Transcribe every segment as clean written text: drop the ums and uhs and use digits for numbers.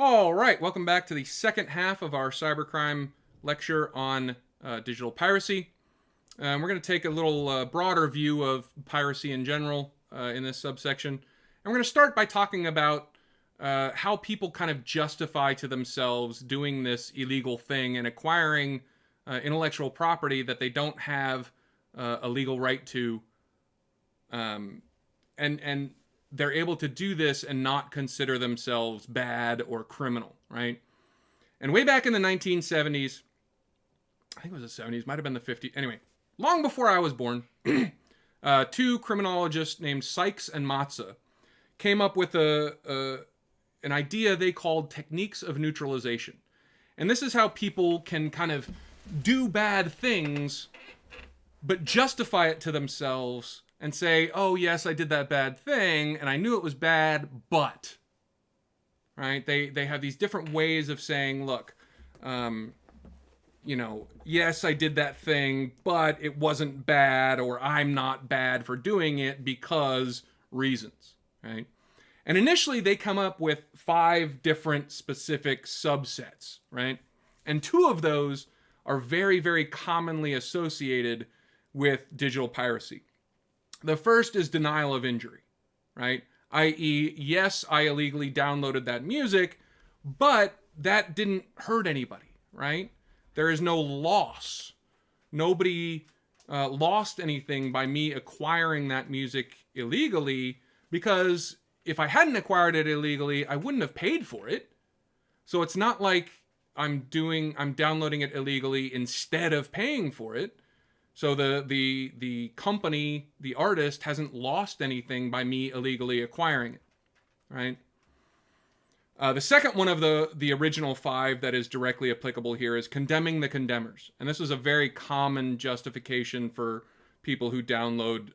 All right, welcome back to the second half of our cybercrime lecture on digital piracy. We're going to take a little broader view of piracy in general in this subsection. And we're going to start by talking about how people kind of justify to themselves doing this illegal thing and acquiring intellectual property that they don't have a legal right to. And they're able to do this and not consider themselves bad or criminal, right? And way back in the 1970s, I think it was the 70s, might have been the 50s. Anyway, long before I was born, two criminologists named Sykes and Matza came up with an idea they called techniques of neutralization. And this is how people can kind of do bad things, but justify it to themselves and say, oh, yes, I did that bad thing, and I knew it was bad, but, right? They have these different ways of saying, look, yes, I did that thing, but it wasn't bad, or I'm not bad for doing it because reasons, right? And initially, they come up with 5 different specific subsets, right? And 2 of those are very, very commonly associated with digital piracy. The first is denial of injury, right? I.e., yes, I illegally downloaded that music, but that didn't hurt anybody, right? There is no loss. Nobody lost anything by me acquiring that music illegally, because if I hadn't acquired it illegally, I wouldn't have paid for it. So it's not like I'm downloading it illegally instead of paying for it. So the company, the artist, hasn't lost anything by me illegally acquiring it, right? The second one of the original 5 that is directly applicable here is condemning the condemners. And this is a very common justification for people who download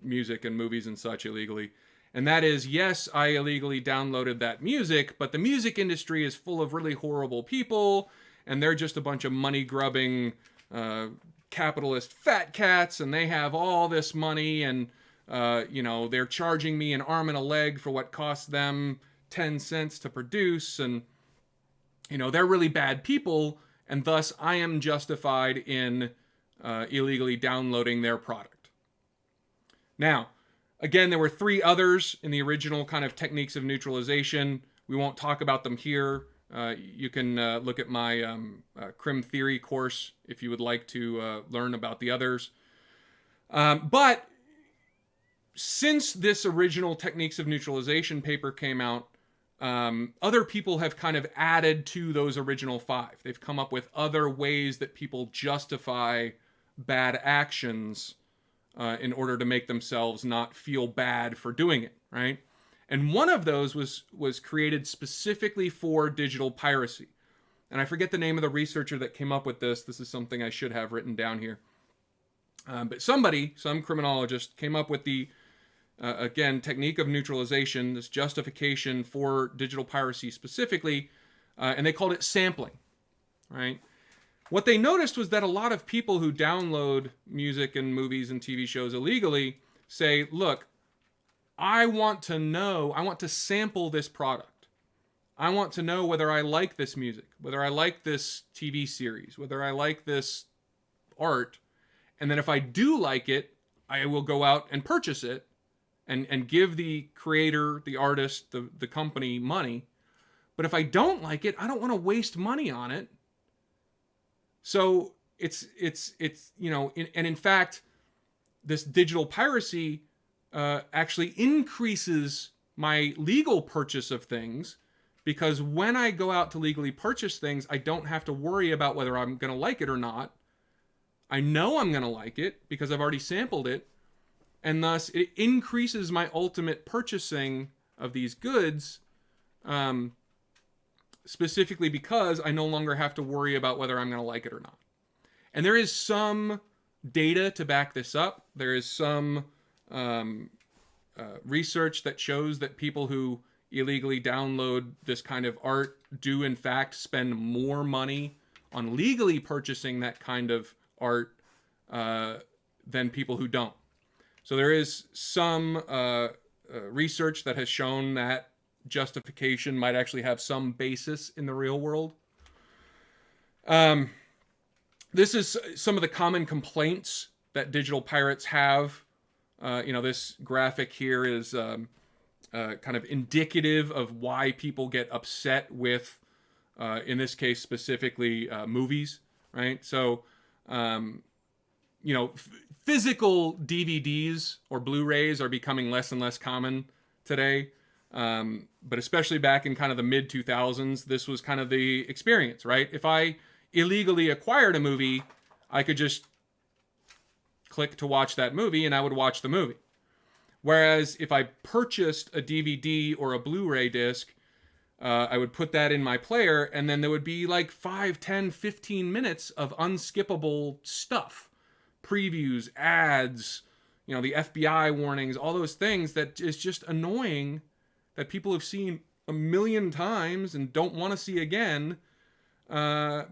music and movies and such illegally. And that is, yes, I illegally downloaded that music, but the music industry is full of really horrible people, and they're just a bunch of money-grubbing capitalist fat cats, and they have all this money, and they're charging me an arm and a leg for what costs them 10 cents to produce, and they're really bad people, and thus I am justified in illegally downloading their product. Now, again, there were 3 others in the original kind of techniques of neutralization. We won't talk about them here. You can look at my Crim Theory course if you would like to learn about the others. But since this original techniques of neutralization paper came out, other people have kind of added to those original 5. They've come up with other ways that people justify bad actions in order to make themselves not feel bad for doing it, right? And one of those was created specifically for digital piracy. And I forget the name of the researcher that came up with this. This is something I should have written down here. But some criminologist, came up with the, again, technique of neutralization, this justification for digital piracy specifically, and they called it sampling, right? What they noticed was that a lot of people who download music and movies and TV shows illegally say, look, I want to sample this product. I want to know whether I like this music, whether I like this TV series, whether I like this art. And then if I do like it, I will go out and purchase it and give the creator, the artist, the company money. But if I don't like it, I don't want to waste money on it. So it's and in fact, this digital piracy actually increases my legal purchase of things, because when I go out to legally purchase things, I don't have to worry about whether I'm going to like it or not. I know I'm going to like it because I've already sampled it, and thus it increases my ultimate purchasing of these goods, specifically because I no longer have to worry about whether I'm going to like it or not. And there is some data to back this up. There is some research that shows that people who illegally download this kind of art do in fact spend more money on legally purchasing that kind of art than people who don't. So there is some research that has shown that justification might actually have some basis in the real world. Um, this is some of the common complaints that digital pirates have. This graphic here is kind of indicative of why people get upset with, in this case specifically, movies, right? So, physical DVDs or Blu-rays are becoming less and less common today. But especially back in kind of the mid 2000s, this was kind of the experience, right? If I illegally acquired a movie, I could just click to watch that movie and I would watch the movie. Whereas if I purchased a DVD or a Blu-ray disc, I would put that in my player, and then there would be like 5, 10, 15 minutes of unskippable stuff. Previews, ads, the FBI warnings, all those things that is just annoying, that people have seen a million times and don't want to see again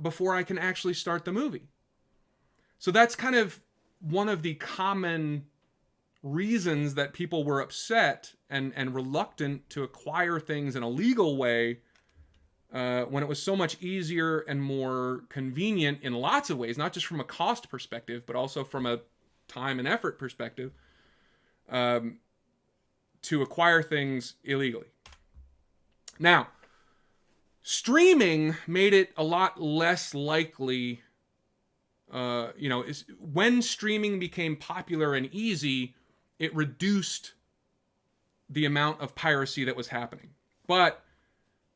before I can actually start the movie. So that's kind of one of the common reasons that people were upset and reluctant to acquire things in a legal way when it was so much easier and more convenient in lots of ways, not just from a cost perspective, but also from a time and effort perspective, to acquire things illegally. Now, streaming made it a lot less likely. When streaming became popular and easy, it reduced the amount of piracy that was happening, but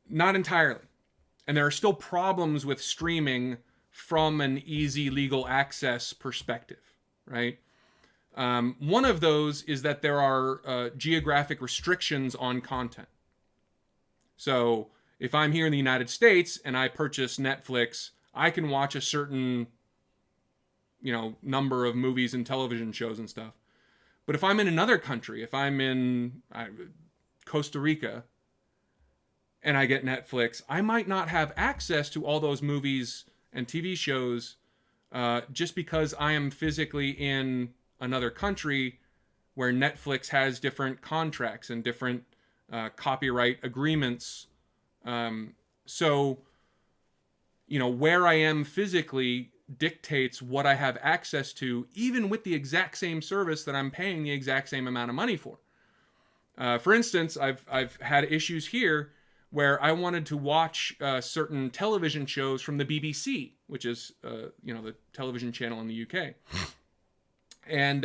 not entirely. And there are still problems with streaming from an easy legal access perspective, right? One of those is that there are geographic restrictions on content. So if I'm here in the United States and I purchase Netflix, I can watch a certain, number of movies and television shows and stuff. But if I'm in another country, if I'm in Costa Rica and I get Netflix, I might not have access to all those movies and TV shows just because I am physically in another country where Netflix has different contracts and different copyright agreements. So, where I am physically dictates what I have access to, even with the exact same service that I'm paying the exact same amount of money for. For instance, I've had issues here where I wanted to watch certain television shows from the BBC, which is the television channel in the UK. And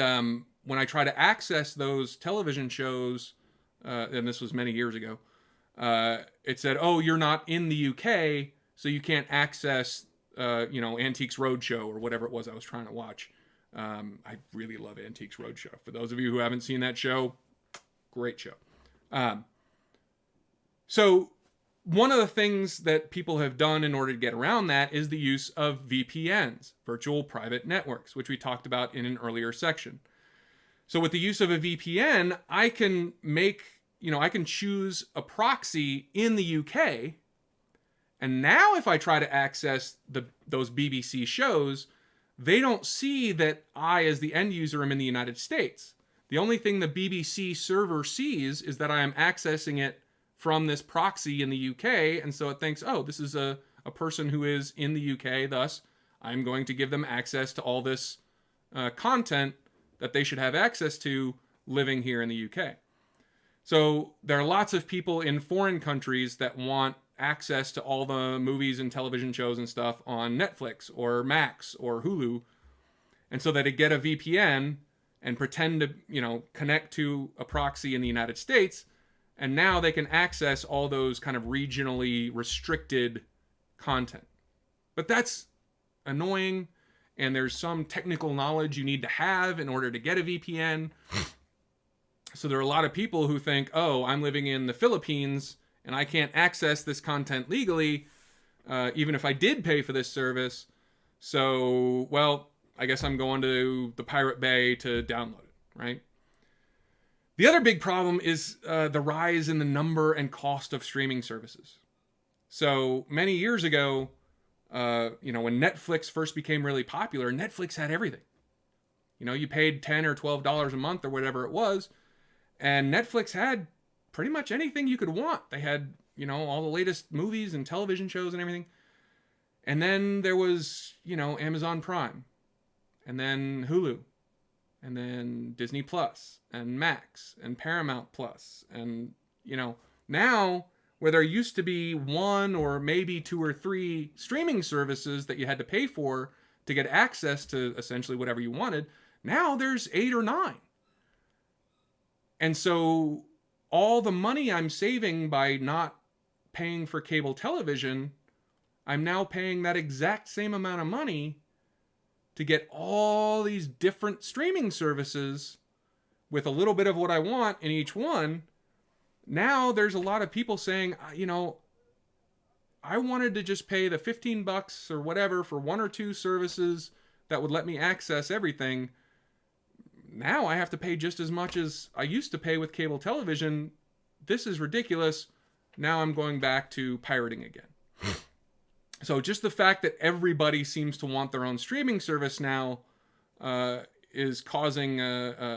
when I try to access those television shows, and this was many years ago, it said, "Oh, you're not in the UK, so you can't access Antiques Roadshow," or whatever it was I was trying to watch. I really love Antiques Roadshow. For those of you who haven't seen that show, great show. So one of the things that people have done in order to get around that is the use of VPNs, virtual private networks, which we talked about in an earlier section. So with the use of a VPN, I can I can choose a proxy in the UK. And now if I try to access those BBC shows, they don't see that I, as the end user, am in the United States. The only thing the BBC server sees is that I am accessing it from this proxy in the UK, and so it thinks, oh, this is a person who is in the UK, thus I'm going to give them access to all this content that they should have access to living here in the UK. So there are lots of people in foreign countries that want access to all the movies and television shows and stuff on Netflix or Max or Hulu, and so they get a VPN and pretend to connect to a proxy in the United States, and now they can access all those kind of regionally restricted content. But that's annoying, and there's some technical knowledge you need to have in order to get a VPN. So there are a lot of people who think, oh, I'm living in the Philippines and I can't access this content legally, even if I did pay for this service. So, well, I guess I'm going to the Pirate Bay to download it, right? The other big problem is the rise in the number and cost of streaming services. So many years ago, when Netflix first became really popular, Netflix had everything. You paid $10 or $12 a month or whatever it was, and Netflix had pretty much anything you could want. They had, all the latest movies and television shows and everything. And then there was, Amazon Prime, and then Hulu, and then Disney Plus, and Max, and Paramount Plus. And, now where there used to be one or maybe two or three streaming services that you had to pay for to get access to essentially whatever you wanted, now there's 8 or 9. And so all the money I'm saving by not paying for cable television, I'm now paying that exact same amount of money to get all these different streaming services with a little bit of what I want in each one. Now there's a lot of people saying, I wanted to just pay the $15 or whatever for one or two services that would let me access everything. Now I have to pay just as much as I used to pay with cable television. This is ridiculous. Now I'm going back to pirating again. So just the fact that everybody seems to want their own streaming service now is causing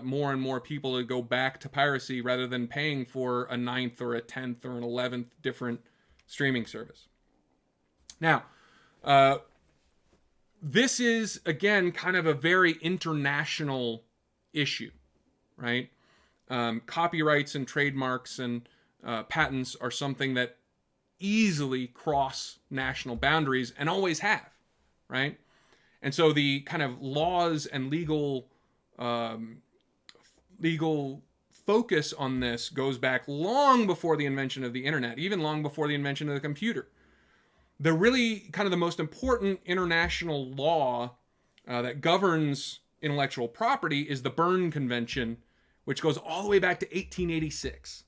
more and more people to go back to piracy rather than paying for a 9th or a 10th or an 11th different streaming service. Now, this is, again, kind of a very international issue, right? Copyrights and trademarks and patents are something that easily cross national boundaries and always have, right? And so the kind of laws and legal focus on this goes back long before the invention of the internet, even long before the invention of the computer. The really kind of the most important international law that governs intellectual property is the Berne Convention, which goes all the way back to 1886.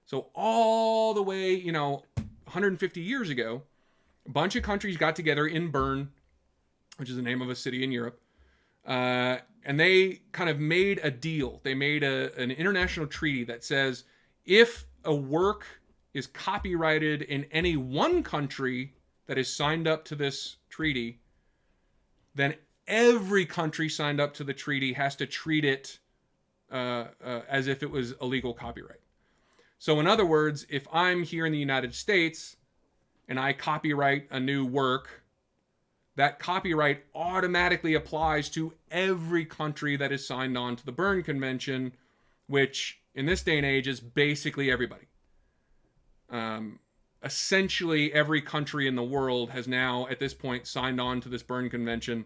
So all the way, 150 years ago, a bunch of countries got together in Bern, which is the name of a city in Europe, and they kind of made a deal. They made an international treaty that says if a work is copyrighted in any one country that is signed up to this treaty, then every country signed up to the treaty has to treat it as if it was a legal copyright. So in other words, if I'm here in the United States and I copyright a new work, that copyright automatically applies to every country that is signed on to the Berne Convention, which in this day and age is basically everybody. Essentially every country in the world has now at this point signed on to this Berne Convention.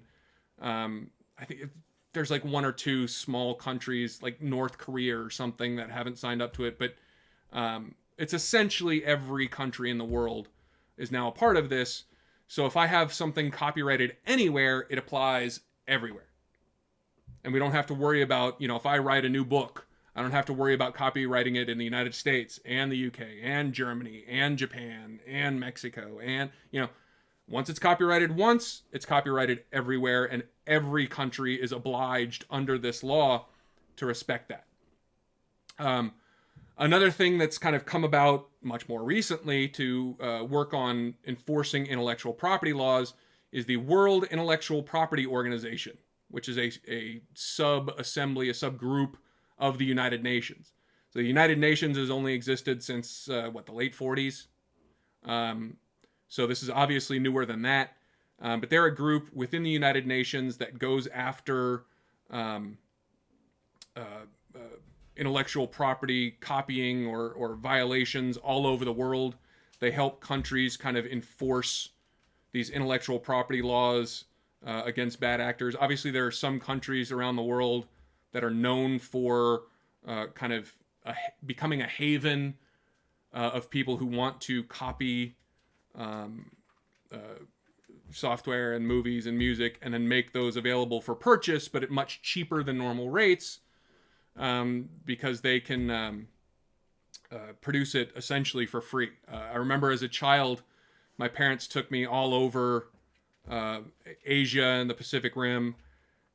I think there's like one or two small countries like North Korea or something that haven't signed up to it, but it's essentially every country in the world is now a part of this. So if I have something copyrighted anywhere, it applies everywhere. And we don't have to worry about, if I write a new book, I don't have to worry about copywriting it in the United States and the UK and Germany and Japan and Mexico. And, once it's copyrighted once, it's copyrighted everywhere, and every country is obliged under this law to respect that. Another thing that's kind of come about much more recently to work on enforcing intellectual property laws is the World Intellectual Property Organization, which is a sub-assembly, a subgroup of the United Nations. So the United Nations has only existed since, the late 40s. So this is obviously newer than that. But they're a group within the United Nations that goes after intellectual property copying or violations all over the world. They help countries kind of enforce these intellectual property laws against bad actors. Obviously, there are some countries around the world that are known for becoming a haven of people who want to copy software and movies and music and then make those available for purchase, but at much cheaper than normal rates. Because they can produce it essentially for free. I remember as a child, my parents took me all over Asia and the Pacific Rim.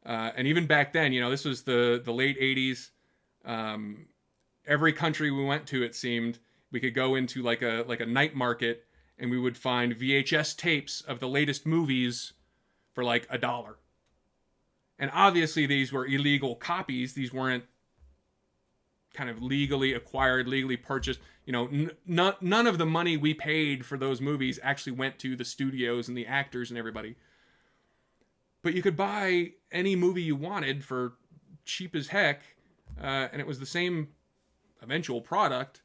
And even back then, this was the late 80s. Every country we went to, it seemed, we could go into like a night market and we would find VHS tapes of the latest movies for like $1. And obviously these were illegal copies. These weren't kind of legally acquired, legally purchased. You know, none of the money we paid for those movies actually went to the studios and the actors and everybody. But you could buy any movie you wanted for cheap as heck, and it was the same eventual product.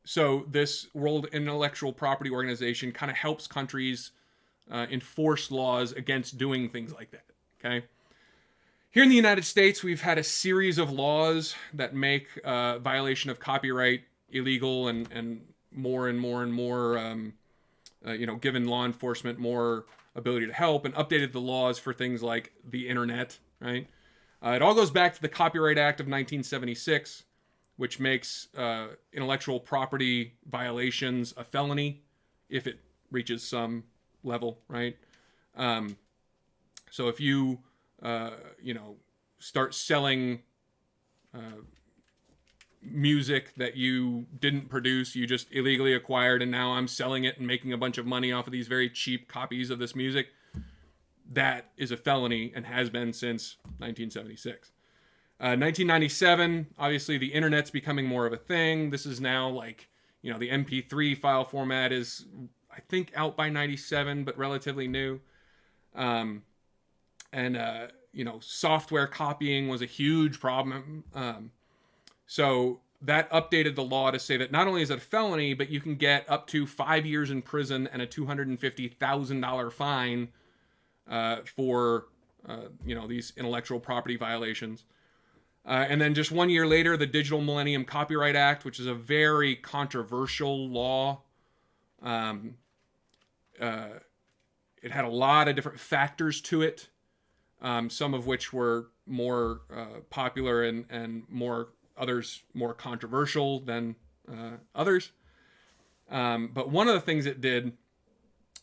So this World Intellectual Property Organization kind of helps countries enforce laws against doing things like that. Okay. Here in the United States, we've had a series of laws that make violation of copyright illegal, and more, given law enforcement more ability to help, and updated the laws for things like the internet, right? It all goes back to the Copyright Act of 1976, which makes intellectual property violations a felony if it reaches some level, right? So if you start selling music that you didn't produce, you just illegally acquired, and now I'm selling it and making a bunch of money off of these very cheap copies of this music, that is a felony and has been since 1976. 1997, obviously the internet's becoming more of a thing. This is now like, the MP3 file format is, I think, out by 97, but relatively new. Software copying was a huge problem. So that updated the law to say that not only is it a felony, but you can get up to 5 years in prison and a $250,000 fine for these intellectual property violations. And then just 1 year later, the Digital Millennium Copyright Act, which is a very controversial law. It had a lot of different factors to it. Some of which were more popular and others more controversial than others. But one of the things it did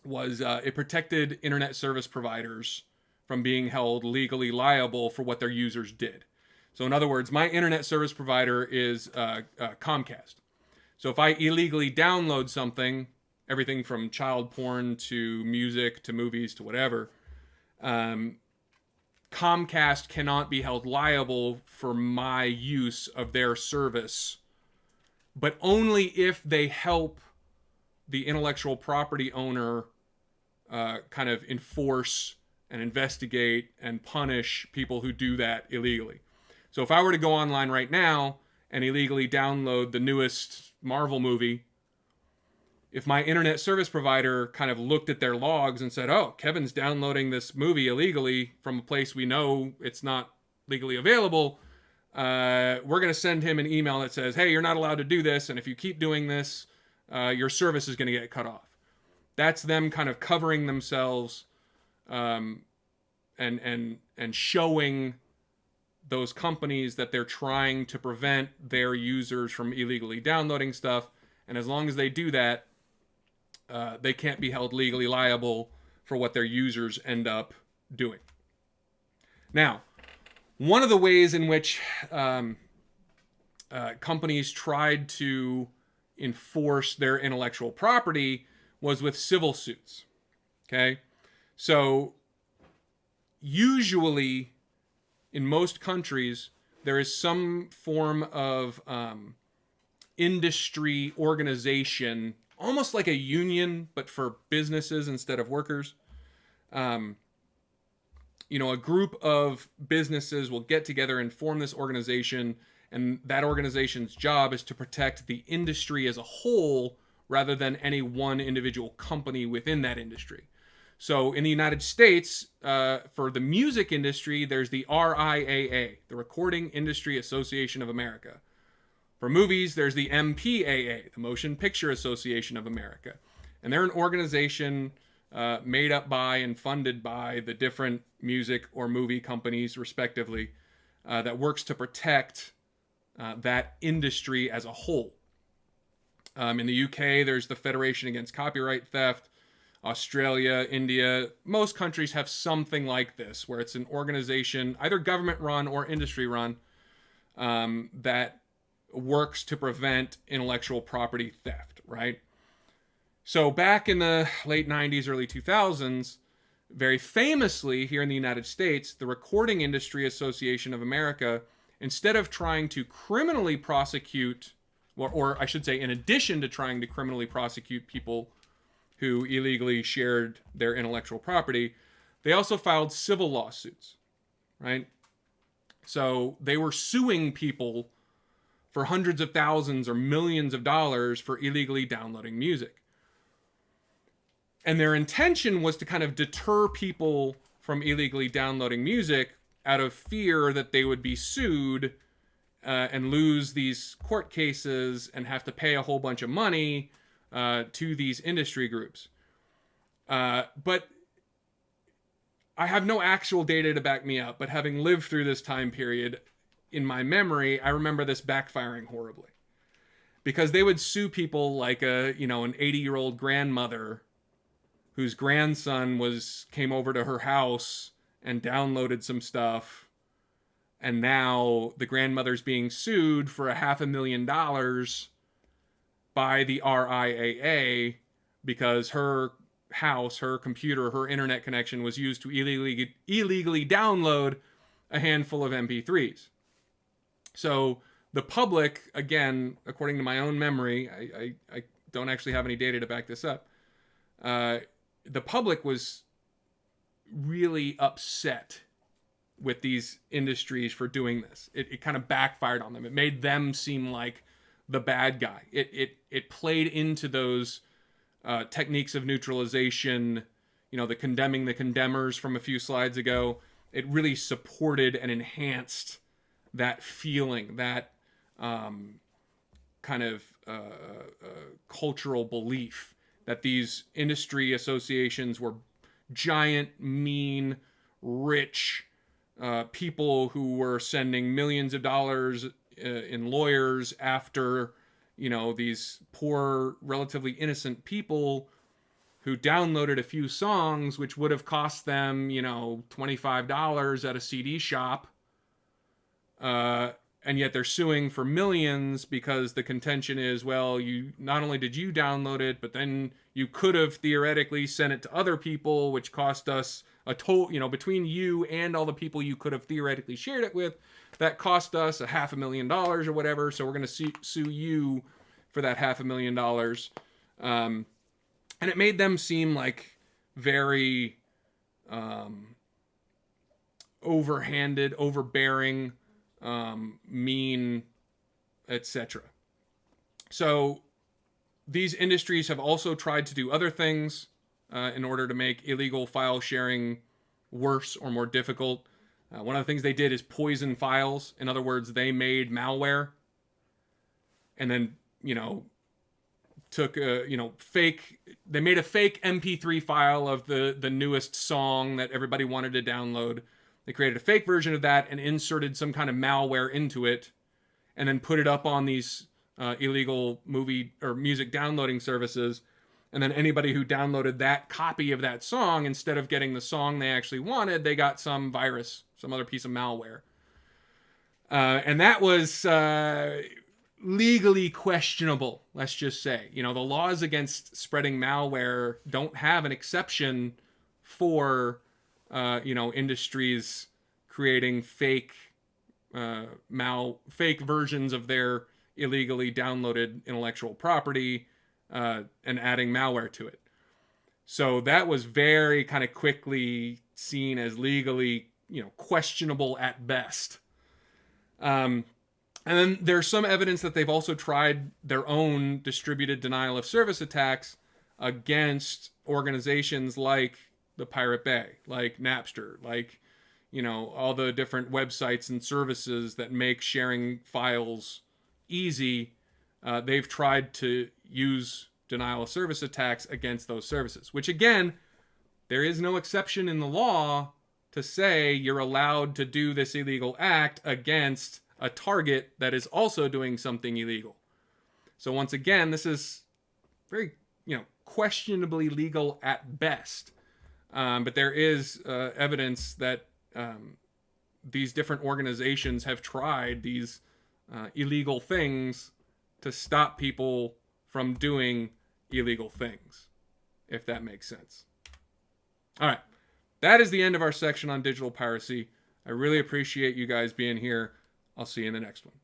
was it protected internet service providers from being held legally liable for what their users did. So in other words, my internet service provider is Comcast. So if I illegally download something, everything from child porn to music to movies to whatever, Comcast cannot be held liable for my use of their service, but only if they help the intellectual property owner kind of enforce and investigate and punish people who do that illegally. So if I were to go online right now and illegally download the newest Marvel movie, if my internet service provider kind of looked at their logs and said, oh, Kevin's downloading this movie illegally from a place we know it's not legally available, we're going to send him an email that says, hey, you're not allowed to do this, and if you keep doing this, your service is going to get cut off. That's them kind of covering themselves and showing those companies that they're trying to prevent their users from illegally downloading stuff. And as long as they do that, they can't be held legally liable for what their users end up doing. Now, one of the ways in which companies tried to enforce their intellectual property was with civil suits. Okay? So, usually, in most countries, there is some form of industry organization, almost like a union, but for businesses instead of workers. A group of businesses will get together and form this organization, and that organization's job is to protect the industry as a whole rather than any one individual company within that industry. So in the United States, for the music industry, there's the RIAA, the Recording Industry Association of America. For movies, there's the MPAA, the Motion Picture Association of America. And they're an organization made up by and funded by the different music or movie companies, respectively, that works to protect that industry as a whole. In the UK, there's the Federation Against Copyright Theft. Australia, India, most countries have something like this, where it's an organization, either government-run or industry-run, that works to prevent intellectual property theft, right? So back in the late 90s, early 2000s, very famously here in the United States, the Recording Industry Association of America instead of trying to criminally prosecute, or I should say, in addition to trying to criminally prosecute people who illegally shared their intellectual property, they also filed civil lawsuits, right? So they were suing people for hundreds of thousands or millions of dollars for illegally downloading music. And their intention was to kind of deter people from illegally downloading music out of fear that they would be sued and lose these court cases and have to pay a whole bunch of money to these industry groups. But I have no actual data to back me up, but having lived through this time period, in my memory, I remember this backfiring horribly. Because they would sue people like an 80-year-old grandmother whose grandson came over to her house and downloaded some stuff, and now the grandmother's being sued for $500,000 by the RIAA because her house, her computer, her internet connection was used to illegally download a handful of MP3s. So the public, again, according to my own memory, I don't actually have any data to back this up, the public was really upset with these industries for doing this. It kind of backfired on them. It made them seem like the bad guy. It played into those techniques of neutralization, the condemning the condemners from a few slides ago. It really supported and enhanced that feeling, that kind of cultural belief that these industry associations were giant, mean, rich people who were sending millions of dollars in lawyers after, these poor, relatively innocent people who downloaded a few songs, which would have cost them, $25 at a CD shop. And yet they're suing for millions because the contention is, well, you not only did you download it, but then you could have theoretically sent it to other people, which cost us a total, between you and all the people you could have theoretically shared it with, that cost us $500,000 or whatever. So we're going to sue you for that $500,000. And it made them seem like very overhanded, overbearing, mean, etc. So these industries have also tried to do other things in order to make illegal file sharing worse or more difficult. One of the things they did is poison files. In other words, they made malware and then, took they made a fake MP3 file of the newest song that everybody wanted to download. They created a fake version of that and inserted some kind of malware into it and then put it up on these illegal movie or music downloading services. And then anybody who downloaded that copy of that song, instead of getting the song they actually wanted, they got some virus, some other piece of malware. And that was legally questionable, let's just say. The laws against spreading malware don't have an exception for industries creating fake versions of their illegally downloaded intellectual property and adding malware to it. So that was very kind of quickly seen as legally, questionable at best. And then there's some evidence that they've also tried their own distributed denial of service attacks against organizations like the Pirate Bay, like Napster, like, all the different websites and services that make sharing files easy. They've tried to use denial of service attacks against those services, which again, there is no exception in the law to say you're allowed to do this illegal act against a target that is also doing something illegal. So once again, this is very, questionably legal at best. But there is evidence that these different organizations have tried these illegal things to stop people from doing illegal things, if that makes sense. All right. That is the end of our section on digital piracy. I really appreciate you guys being here. I'll see you in the next one.